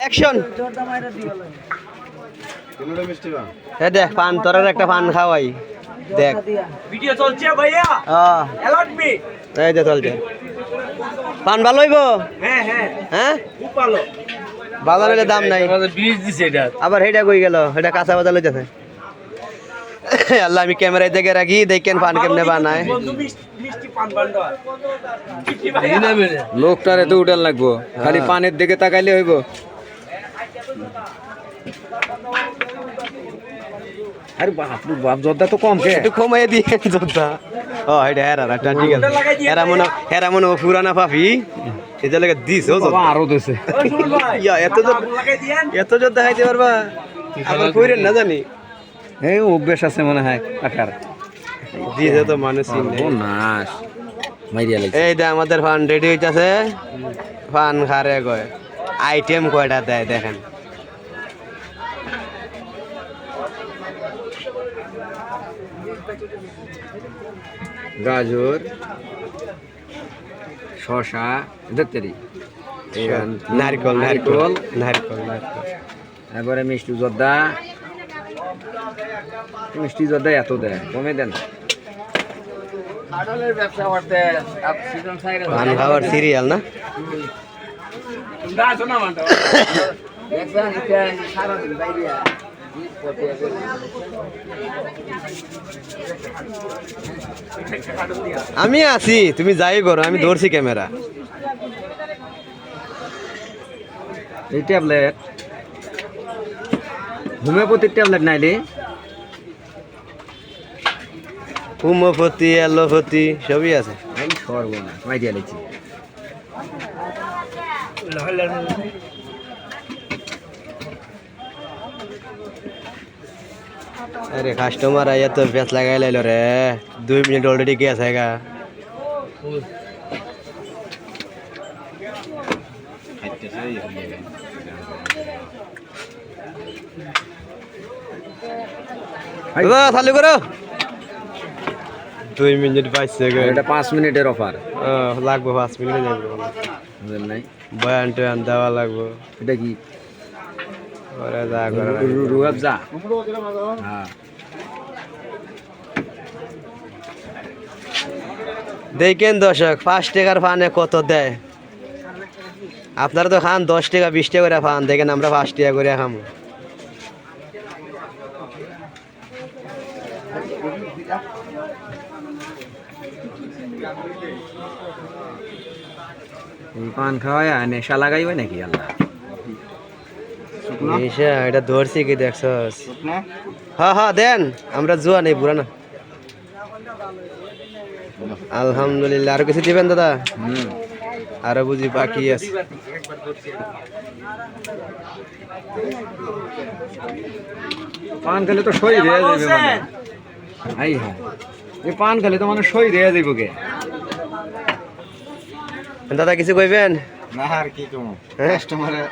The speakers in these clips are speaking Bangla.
অ্যাকশন এ দেখ পান তোরার একটা পান খাওয়াই দেখ ভিডিও চলছে ভাইয়া অ্যালার্ট মি এই যে চলছে পান ভালো হইব হ্যাঁ হ্যাঁ হ্যাঁ খুব ভালো বাজার হইলে দাম নাই বীজ দিছে এটা আবার হেটা কই গেল হেটা কাঁচা বাজার লইতেছে আল্লাহ আমি ক্যামেরায় দেখে রাখি দেখেন পান কেমনে বানায় বন্ধু মিষ্টি পান বান্ডা লোকটারে তো উঠান লাগবো খালি পানের দিকে তাকাইলে হইব আরে বাপ জর্দা তো কম কে একটু কমাই দিয়ে যোদ্ধা ও এটা হেরা ঠিক আছে হেরা মনে পুরানা পাপি এটা লাগে দিস ও আরো দিছে ইয়া এত যোদ্ধা খাইতে পারবা আবার কইরেন না জানি এই অভ্যাস আছে মনে হয় কাকার দিছে তো মানুষ নাশ মাইরিয়া লাগছে এই দে আমাদের ফান রেডি হইতাছে ফান খারে কয় আইটেম কয়টা দেয় দেখেন গাজর শশা দেখতেরি নারকল নারকল নারকল নারকল এবারে মিষ্টি জর্দা এত দেয় কমে দেন পান খাওয়ার সিরিয়াল না আমি আছি তুমি যাই করো আমি ধরছি ক্যামেরা এই ট্যাবলেট হোমিওপ্যাথির ট্যাবলেট নাইলে হোমিওপ্যাথি অ্যালোপ্যাথি সবই আছে এই সর্বনাশ মাইরিয়া লাগছে अरे कस्टमर आया तो बेस लगा ले लो रे 2 मिनट ऑलरेडी गैस हैगा चालू करो 2 मिनट 22 सेकंड এটা 5 মিনিটের অফার লাগবে 5 মিনিট যাবে বুঝলেন নাই বয়ান টয়ান দেওয়া লাগবে এটা কি ওরে যা করে রুয়াবজা হ্যাঁ দেখেন দর্শক 5 টাকার ফানে কত দেয় আপনারা তো খান 10 টাকা 20 টাকা করে ফান দেখেন আমরা 5 টাকা করে খামু এই পান খাওয়ায় নেশা লাগাইবে নাকি আল্লাহ নেশা এটা ধরছি কি দেখছস হ্যাঁ হ্যাঁ দেন আমরা জুয়া নেই পুরা না আলহামদুলিল্লাহ আর কিছু দিবেন দাদা আরো বুঝি বাকি আছে পান খেলে তো সই রেয়া যাবে মানে আই হ্যাঁ এই পান খেলে তো মানে সই রেয়া যাইব কে দাদা কিছু কইবেন না আর কি কম হ্যাঁ? কাস্টমারে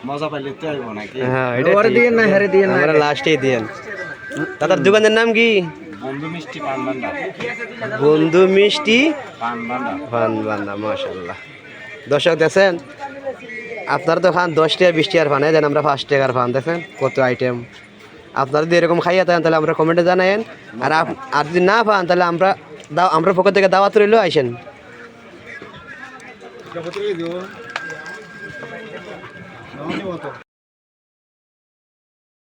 মজা পাইলে তো আইব নাকি হ্যাঁ এটা ওরে ঠিক। দিয়েন না হারে দিয়েন না আমরা লাস্টেই দিয়েন দাদার দোকানের নাম কি বন্ধু মিষ্টি পান বান্দা বন্ধু মিষ্টি পান বান্দা পান বান্দা মাশাআল্লাহ দর্শক দেখেন আপনারা তো খান 10 টাকা 20 টাকার ফান দেন আমরা 5 টাকার ফান দেখেন কত আইটেম আপনারা যদি এরকম খাইয়া থাকেন তাহলে আমরা কমেন্টে জানায়েন আর যদি না পান তাহলে আমরা পক্ষ থেকে দাওয়াত রইলো আইসেন